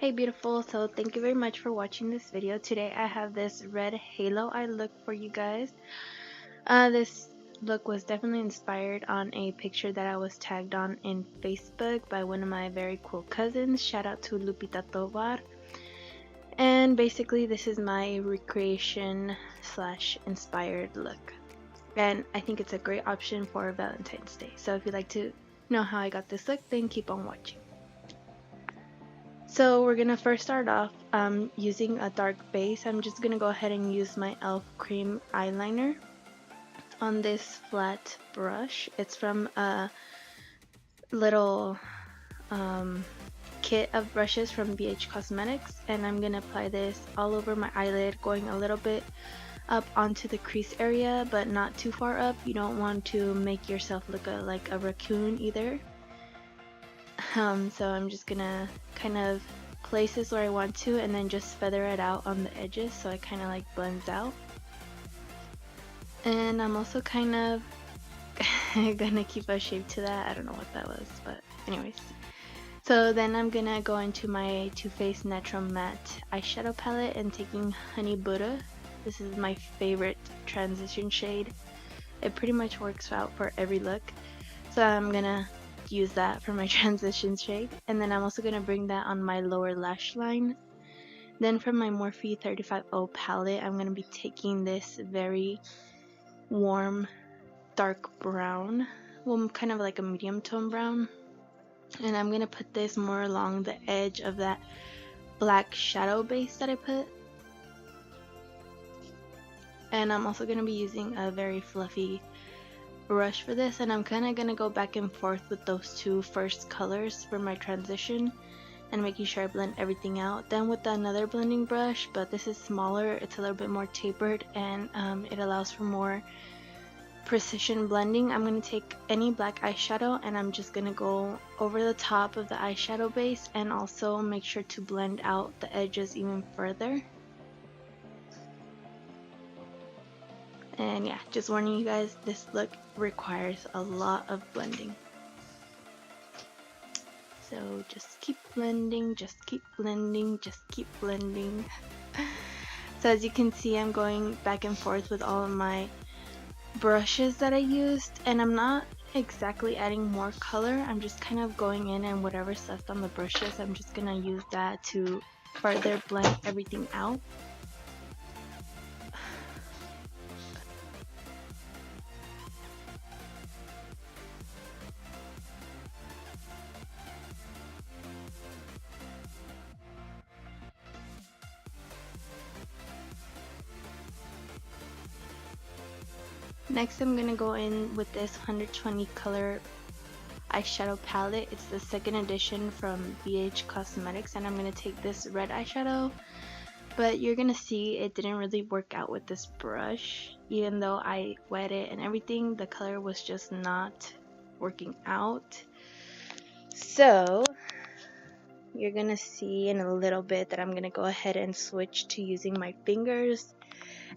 Hey beautiful, so thank you very much for watching this video. Today I have this red halo eye look for you guys. This look was definitely inspired on a picture that I was tagged on in Facebook by one of my very cool cousins. Shout out to Lupita Tovar. And basically this is my recreation slash inspired look. And I think it's a great option for Valentine's Day. So if you'd like to know how I got this look, then keep on watching. So we're gonna first start off using a dark base. I'm just gonna go ahead and use my e.l.f. cream eyeliner on this flat brush. It's from a little kit of brushes from BH Cosmetics, and I'm gonna apply this all over my eyelid, going a little bit up onto the crease area but not too far up. You don't want to make yourself look like a raccoon either. So I'm just gonna kind of place this where I want to and then just feather it out on the edges so it kind of like blends out. And I'm also kind of gonna keep a shape to that. I don't know what that was, but anyways. So then I'm gonna go into my Too Faced Natural Matte eyeshadow palette and taking Honey Buddha. This is my favorite transition shade. It pretty much works out for every look. So I'm gonna use that for my transition shade, and then I'm also going to bring that on my lower lash line. Then from my Morphe 35O palette, I'm going to be taking this very warm dark brown, well, kind of like a medium tone brown, and I'm going to put this more along the edge of that black shadow base that I put. And I'm also going to be using a very fluffy brush for this, and I'm kind of gonna go back and forth with those two first colors for my transition and making sure I blend everything out. Then with another blending brush, but this is smaller, it's a little bit more tapered, and it allows for more precision blending. I'm gonna take any black eyeshadow and I'm just gonna go over the top of the eyeshadow base and also make sure to blend out the edges even further. And yeah, just warning you guys, this look requires a lot of blending. So just keep blending, just keep blending, just keep blending. So as you can see, I'm going back and forth with all of my brushes that I used, and I'm not exactly adding more color. I'm just kind of going in, and whatever's left on the brushes, I'm just gonna use that to further blend everything out. Next, I'm gonna go in with this 120 color eyeshadow palette. It's the second edition from BH Cosmetics, and I'm gonna take this red eyeshadow, but you're gonna see it didn't really work out with this brush. Even though I wet it and everything, the color was just not working out. So you're gonna see in a little bit that I'm gonna go ahead and switch to using my fingers,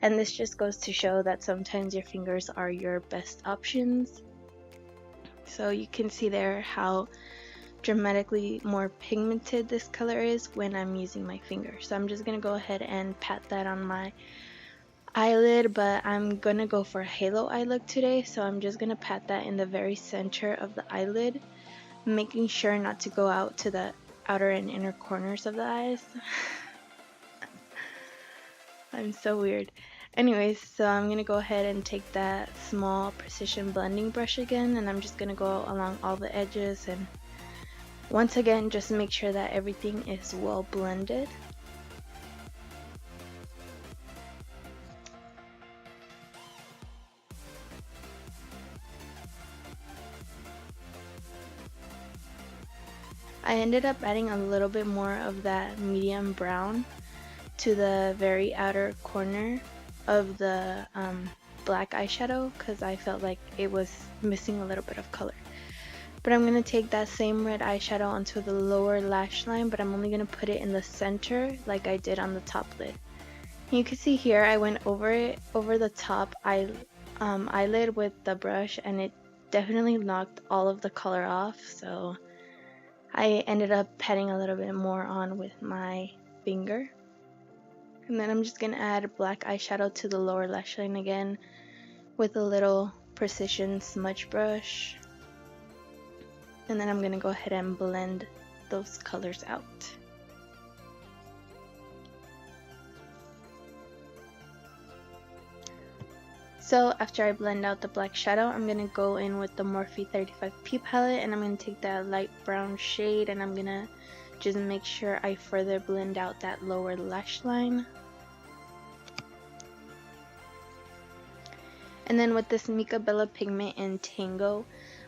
and this just goes to show that sometimes your fingers are your best options. So you can see there how dramatically more pigmented this color is when I'm using my finger. So I'm just gonna go ahead and pat that on my eyelid, but I'm gonna go for a halo eye look today, so I'm just gonna pat that in the very center of the eyelid, making sure not to go out to the outer and inner corners of the eyes. I'm so weird. Anyways, so I'm gonna go ahead and take that small precision blending brush again, and I'm just gonna go along all the edges, and once again just make sure that everything is well blended. I ended up adding a little bit more of that medium brown to the very outer corner of the black eyeshadow because I felt like it was missing a little bit of color. But I'm going to take that same red eyeshadow onto the lower lash line, but I'm only going to put it in the center like I did on the top lid. You can see here I went over the top eyelid with the brush, and it definitely knocked all of the color off. So I ended up patting a little bit more on with my finger. And then I'm just going to add black eyeshadow to the lower lash line again with a little precision smudge brush. And then I'm going to go ahead and blend those colors out. So after I blend out the black shadow, I'm going to go in with the Morphe 35P palette, and I'm going to take that light brown shade and I'm going to just make sure I further blend out that lower lash line. And then with this Mica Bella pigment in Tango,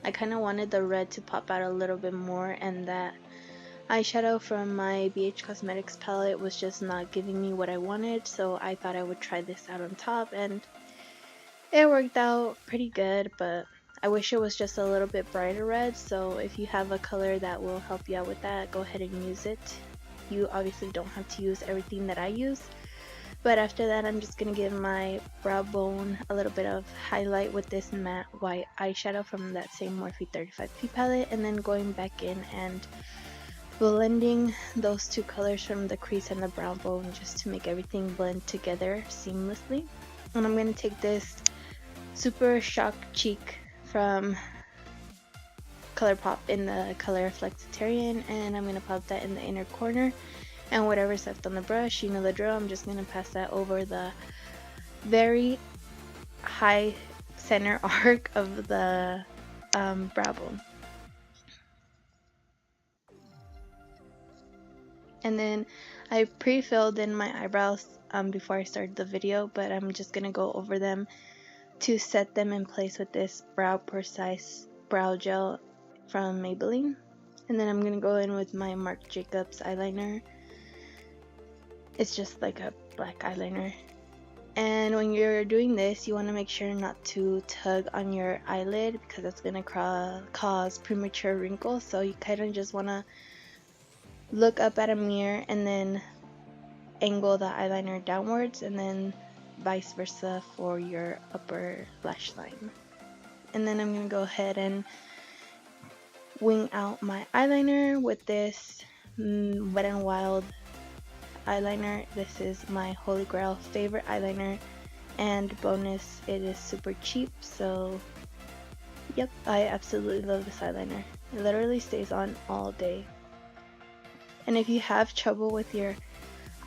I kind of wanted the red to pop out a little bit more, and that eyeshadow from my BH Cosmetics palette was just not giving me what I wanted, so I thought I would try this out on top, and it worked out pretty good, but I wish it was just a little bit brighter red. So if you have a color that will help you out with that, go ahead and use it. You obviously don't have to use everything that I use, but after that I'm just gonna give my brow bone a little bit of highlight with this matte white eyeshadow from that same Morphe 35P palette, and then going back in and blending those two colors from the crease and the brow bone just to make everything blend together seamlessly. And I'm gonna take this Super Shock Cheek from ColourPop in the color Flexitarian, and I'm going to pop that in the inner corner, and whatever's left on the brush, you know the drill, I'm just going to pass that over the very high center arc of the brow bone. And then I pre-filled in my eyebrows before I started the video, but I'm just going to go over them to set them in place with this Brow Precise brow gel from Maybelline. And then I'm gonna go in with my Marc Jacobs eyeliner. It's just like a black eyeliner, and when you're doing this you want to make sure not to tug on your eyelid because that's gonna cause premature wrinkles. So you kind of just want to look up at a mirror and then angle the eyeliner downwards, and then vice versa for your upper lash line. And then I'm going to go ahead and wing out my eyeliner with this Wet n Wild eyeliner. This is my holy grail favorite eyeliner, and bonus, it is super cheap, so yep, I absolutely love this eyeliner. It literally stays on all day. And if you have trouble with your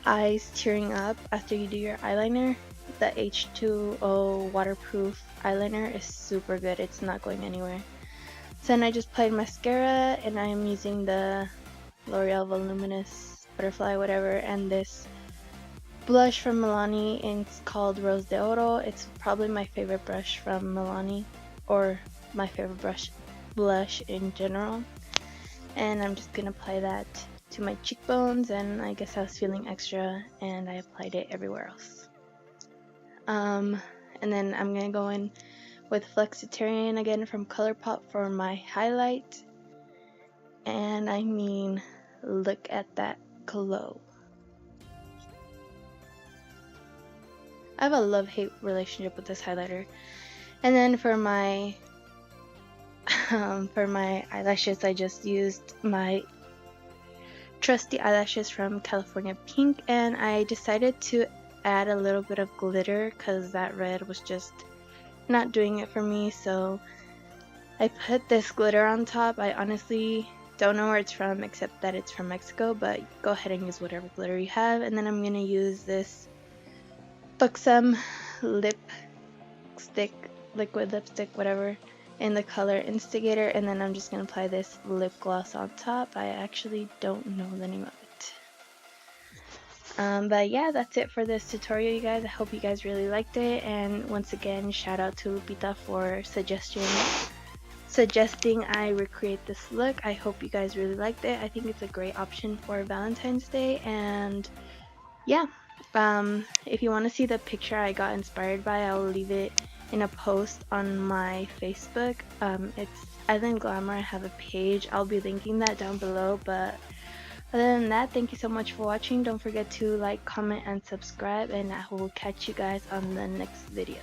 eyes tearing up after you do your eyeliner, the H2O waterproof eyeliner is super good. It's not going anywhere. So then I just applied mascara, and I'm using the L'Oreal Voluminous Butterfly whatever, and this blush from Milani, and it's called Rose de Oro. It's probably my favorite brush from Milani, or my favorite blush in general. And I'm just gonna apply that to my cheekbones, and I guess I was feeling extra and I applied it everywhere else. And then I'm gonna go in with Flexitarian again from ColourPop for my highlight, and I mean, look at that glow. I have a love-hate relationship with this highlighter. And then for my eyelashes, I just used my trusty eyelashes from California Pink, and I decided to add a little bit of glitter because that red was just not doing it for me. So I put this glitter on top. I honestly don't know where it's from, except that it's from Mexico, but go ahead and use whatever glitter you have. And then I'm gonna use this Buxom lipstick, liquid lipstick, whatever, in the color Instigator, and then I'm just gonna apply this lip gloss on top. I actually don't know the name of it. But yeah, that's it for this tutorial, you guys. I hope you guys really liked it, and once again, shout out to Lupita for suggesting I recreate this look. I hope you guys really liked it. I think it's a great option for Valentine's Day. And yeah, if you want to see the picture I got inspired by, I will leave it in a post on my Facebook. It's Island Glamour. I have a page. I'll be linking that down below. But other than that, thank you so much for watching. Don't forget to like, comment, and subscribe, and I will catch you guys on the next video.